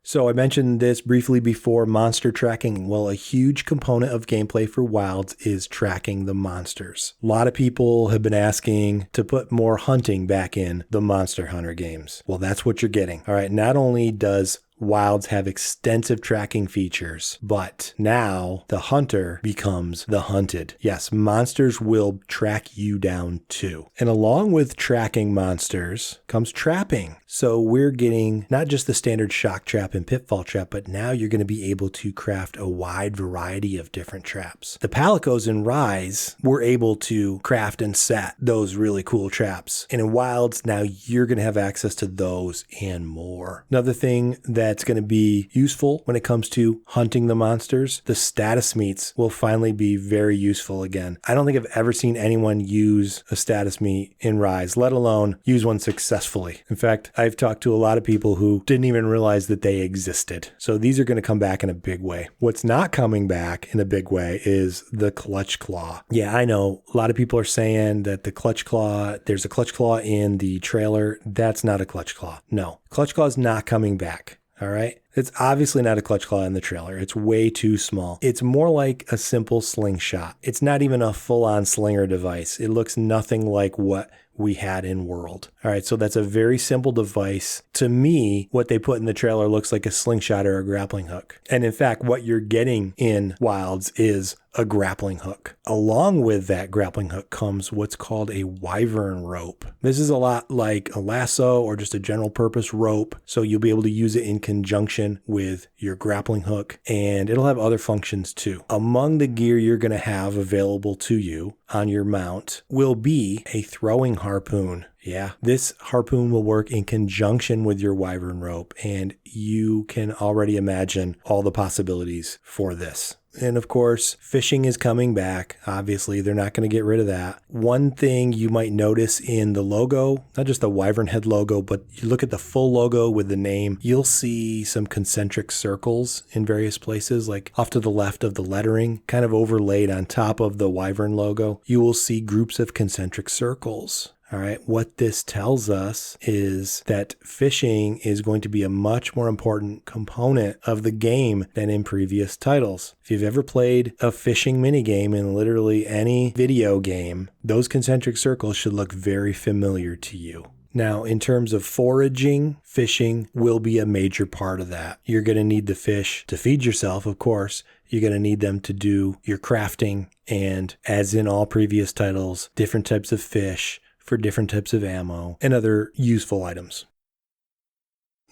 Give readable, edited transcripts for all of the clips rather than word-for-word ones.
So I mentioned this briefly before, monster tracking. Well, a huge component of gameplay for Wilds is tracking the monsters. A lot of people have been asking to put more hunting back in the Monster Hunter games. Well, that's what you're getting. All right, not only does Wilds have extensive tracking features, but now the hunter becomes the hunted. Yes, monsters will track you down too. And along with tracking monsters comes trapping. So we're getting not just the standard shock trap and pitfall trap, but now you're going to be able to craft a wide variety of different traps. The Palicos in Rise were able to craft and set those really cool traps. And in Wilds, now you're going to have access to those and more. Another thing that's going to be useful when it comes to hunting the monsters, the status meats will finally be very useful again. I don't think I've ever seen anyone use a status meat in Rise, let alone use one successfully. In fact, I've talked to a lot of people who didn't even realize that they existed. So these are going to come back in a big way. What's not coming back in a big way is the clutch claw. Yeah, I know a lot of people are saying that the clutch claw, there's a clutch claw in the trailer. That's not a clutch claw. No, clutch claw is not coming back. All right. It's obviously not a clutch claw in the trailer. It's way too small. It's more like a simple slingshot. It's not even a full-on slinger device. It looks nothing like what we had in World. All right, so that's a very simple device. To me, what they put in the trailer looks like a slingshot or a grappling hook. And in fact, what you're getting in Wilds is a grappling hook. Along with that grappling hook comes what's called a wyvern rope. This is a lot like a lasso or just a general purpose rope. So you'll be able to use it in conjunction with your grappling hook, and it'll have other functions too. Among the gear you're going to have available to you on your mount will be a throwing harpoon. Yeah, this harpoon will work in conjunction with your wyvern rope, and you can already imagine all the possibilities for this. And of course, fishing is coming back. Obviously, they're not going to get rid of that. One thing you might notice in the logo, not just the wyvern head logo, but you look at the full logo with the name, you'll see some concentric circles in various places, like off to the left of the lettering, kind of overlaid on top of the wyvern logo. You will see groups of concentric circles. All right, what this tells us is that fishing is going to be a much more important component of the game than in previous titles. If you've ever played a fishing minigame in literally any video game, those concentric circles should look very familiar to you. Now, in terms of foraging, fishing will be a major part of that. You're going to need the fish to feed yourself, of course. You're going to need them to do your crafting, and as in all previous titles, different types of fish for different types of ammo and other useful items.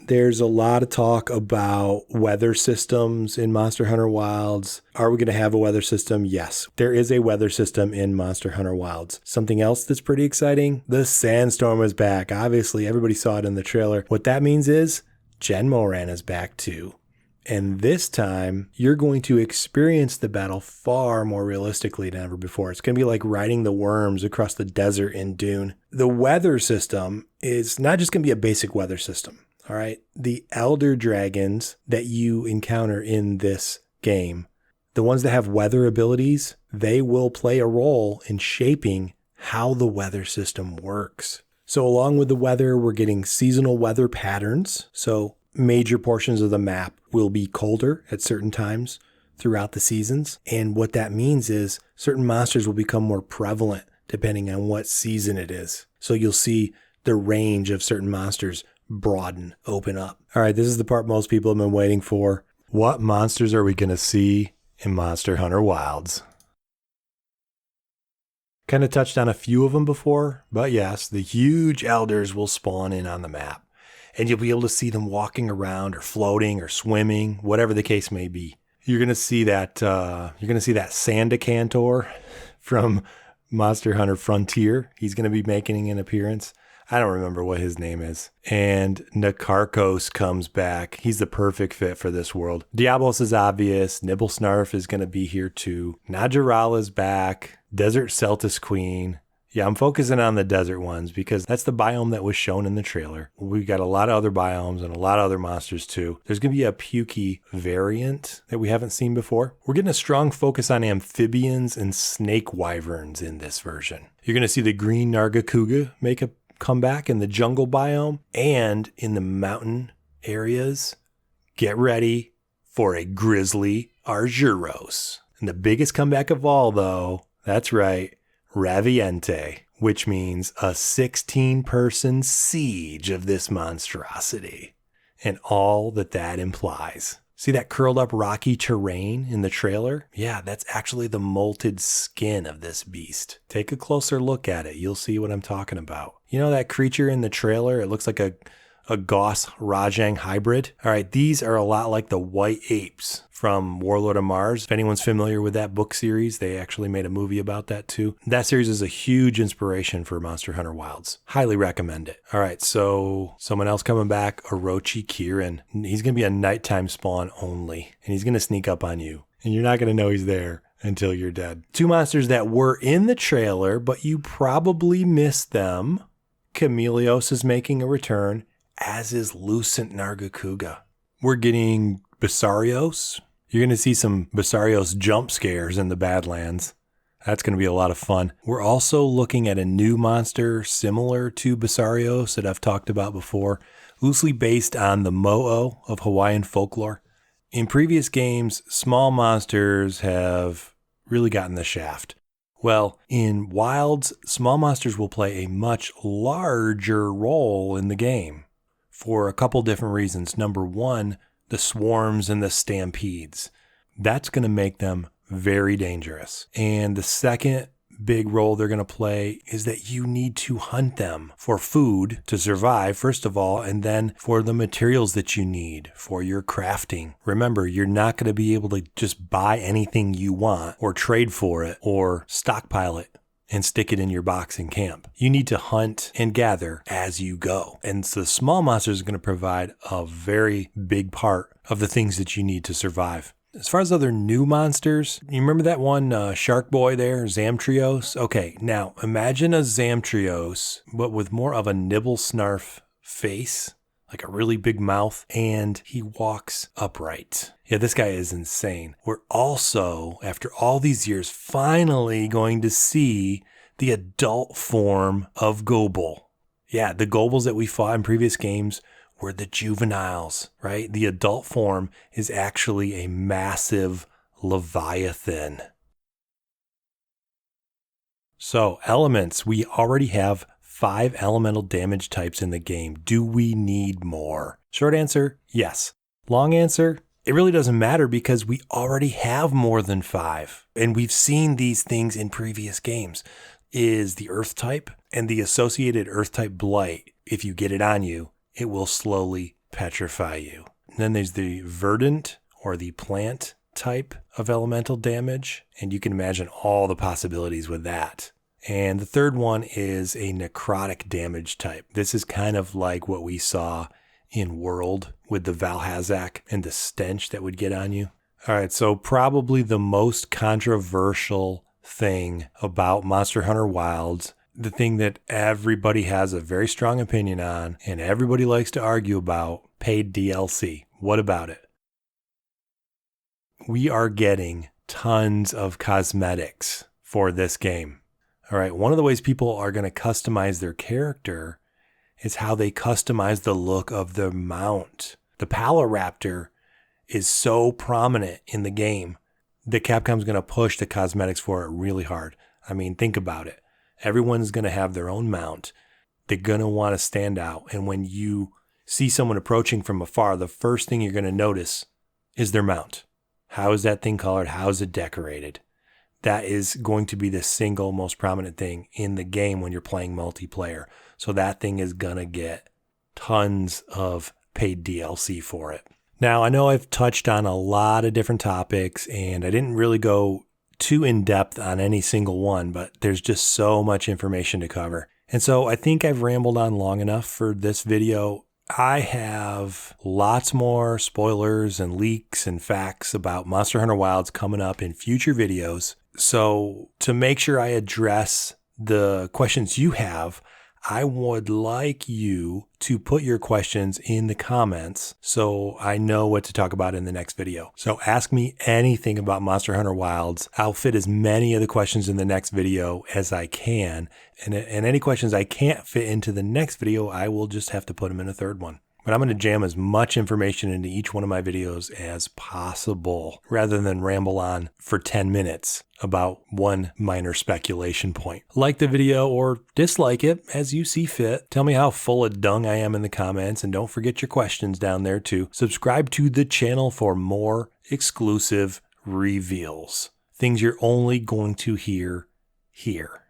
There's a lot of talk about weather systems in Monster Hunter Wilds. Are we going to have a weather system? Yes, there is a weather system in Monster Hunter Wilds. Something else that's pretty exciting, the sandstorm is back. Obviously, everybody saw it in the trailer. What that means is Gen Moran is back too. And this time, you're going to experience the battle far more realistically than ever before. It's going to be like riding the worms across the desert in Dune. The weather system is not just going to be a basic weather system, all right? The elder dragons that you encounter in this game, the ones that have weather abilities, they will play a role in shaping how the weather system works. So along with the weather, we're getting seasonal weather patterns. So major portions of the map will be colder at certain times throughout the seasons. And what that means is certain monsters will become more prevalent depending on what season it is. So you'll see the range of certain monsters broaden, open up. All right, this is the part most people have been waiting for. What monsters are we going to see in Monster Hunter Wilds? Kind of touched on a few of them before, but yes, the huge elders will spawn in on the map. And you'll be able to see them walking around or floating or swimming, whatever the case may be. You're going to see that Sandacantor from Monster Hunter Frontier. He's going to be making an appearance. I don't remember what his name is. And Nakarkos comes back. He's the perfect fit for this world. Diablos is obvious. Nibblesnarf is going to be here too. Najaral is back. Desert Celtis Queen. Yeah, I'm focusing on the desert ones because that's the biome that was shown in the trailer. We got a lot of other biomes and a lot of other monsters too. There's going to be a Pukey variant that we haven't seen before. We're getting a strong focus on amphibians and snake wyverns in this version. You're going to see the green Nargacuga make a comeback in the jungle biome and in the mountain areas. get ready for a grizzly Argyros. And the biggest comeback of all, though, that's right, Raviente, which means a 16-person siege of this monstrosity. And all that implies. See that curled up rocky terrain in the trailer? Yeah, that's actually the molted skin of this beast. Take a closer look at it. You'll see what I'm talking about. You know that creature in the trailer? It looks like a Goss Rajang hybrid. All right, these are a lot like the white apes from Warlord of Mars. If anyone's familiar with that book series, they actually made a movie about that too. That series is a huge inspiration for Monster Hunter Wilds. Highly recommend it. All right, so someone else coming back, Orochi Kirin. He's going to be a nighttime spawn only, and he's going to sneak up on you, and you're not going to know he's there until you're dead. Two monsters that were in the trailer, but you probably missed them. Chameleos is making a return, as is Lucent Nargacuga. We're getting Basarios. You're going to see some Basarios jump scares in the Badlands. That's going to be a lot of fun. We're also looking at a new monster similar to Basarios that I've talked about before, loosely based on the Mo'o of Hawaiian folklore. In previous games, small monsters have really gotten the shaft. Well, in Wilds, small monsters will play a much larger role in the game for a couple different reasons. Number one, the swarms and the stampedes. That's going to make them very dangerous. And the second big role they're going to play is that you need to hunt them for food to survive, first of all, and then for the materials that you need for your crafting. Remember, you're not going to be able to just buy anything you want or trade for it or stockpile it and stick it in your box in camp. You need to hunt and gather as you go. And so the small monsters are going to provide a very big part of the things that you need to survive. As far as other new monsters, you remember that one shark boy there, Zamtrios? Okay, now imagine a Zamtrios, but with more of a nibble snarf face, like a really big mouth, and he walks upright. Yeah, this guy is insane. We're also, after all these years, finally going to see the adult form of Gobel. Yeah, the Gobels that we fought in previous games were the juveniles, right? The adult form is actually a massive Leviathan. So, elements. We already have 5 elemental damage types in the game. Do we need more? Short answer, yes. Long answer, it really doesn't matter because we already have more than 5. And we've seen these things in previous games. Is the earth type and the associated earth type blight, if you get it on you, it will slowly petrify you. And then there's the verdant or the plant type of elemental damage. And you can imagine all the possibilities with that. And the third one is a necrotic damage type. This is kind of like what we saw in World with the Valhazak and the stench that would get on you. All right, so probably the most controversial thing about Monster Hunter Wilds, the thing that everybody has a very strong opinion on and everybody likes to argue about, paid DLC. What about it? We are getting tons of cosmetics for this game. All right, one of the ways people are going to customize their character is how they customize the look of their mount. The Paloraptor is so prominent in the game that Capcom's going to push the cosmetics for it really hard. I mean, think about it. Everyone's going to have their own mount. They're going to want to stand out. And when you see someone approaching from afar, the first thing you're going to notice is their mount. How is that thing colored? How is it decorated? That is going to be the single most prominent thing in the game when you're playing multiplayer. So that thing is going to get tons of paid DLC for it. Now, I know I've touched on a lot of different topics and I didn't really go too in depth on any single one, but there's just so much information to cover. And so I think I've rambled on long enough for this video. I have lots more spoilers and leaks and facts about Monster Hunter Wilds coming up in future videos. So to make sure I address the questions you have, I would like you to put your questions in the comments so I know what to talk about in the next video. So ask me anything about Monster Hunter Wilds. I'll fit as many of the questions in the next video as I can. And any questions I can't fit into the next video, I will just have to put them in a third one. But I'm going to jam as much information into each one of my videos as possible rather than ramble on for 10 minutes about one minor speculation point. Like the video or dislike it as you see fit. Tell me how full of dung I am in the comments, and don't forget your questions down there too. Subscribe to the channel for more exclusive reveals. Things you're only going to hear here.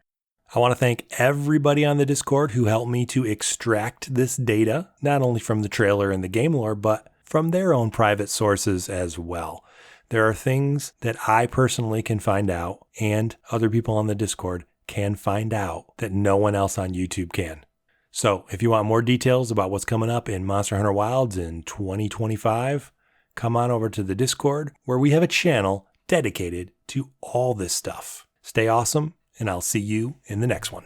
I want to thank everybody on the Discord who helped me to extract this data, not only from the trailer and the game lore, but from their own private sources as well. There are things that I personally can find out and other people on the Discord can find out that no one else on YouTube can. So if you want more details about what's coming up in Monster Hunter Wilds in 2025, come on over to the Discord where we have a channel dedicated to all this stuff. Stay awesome, and I'll see you in the next one.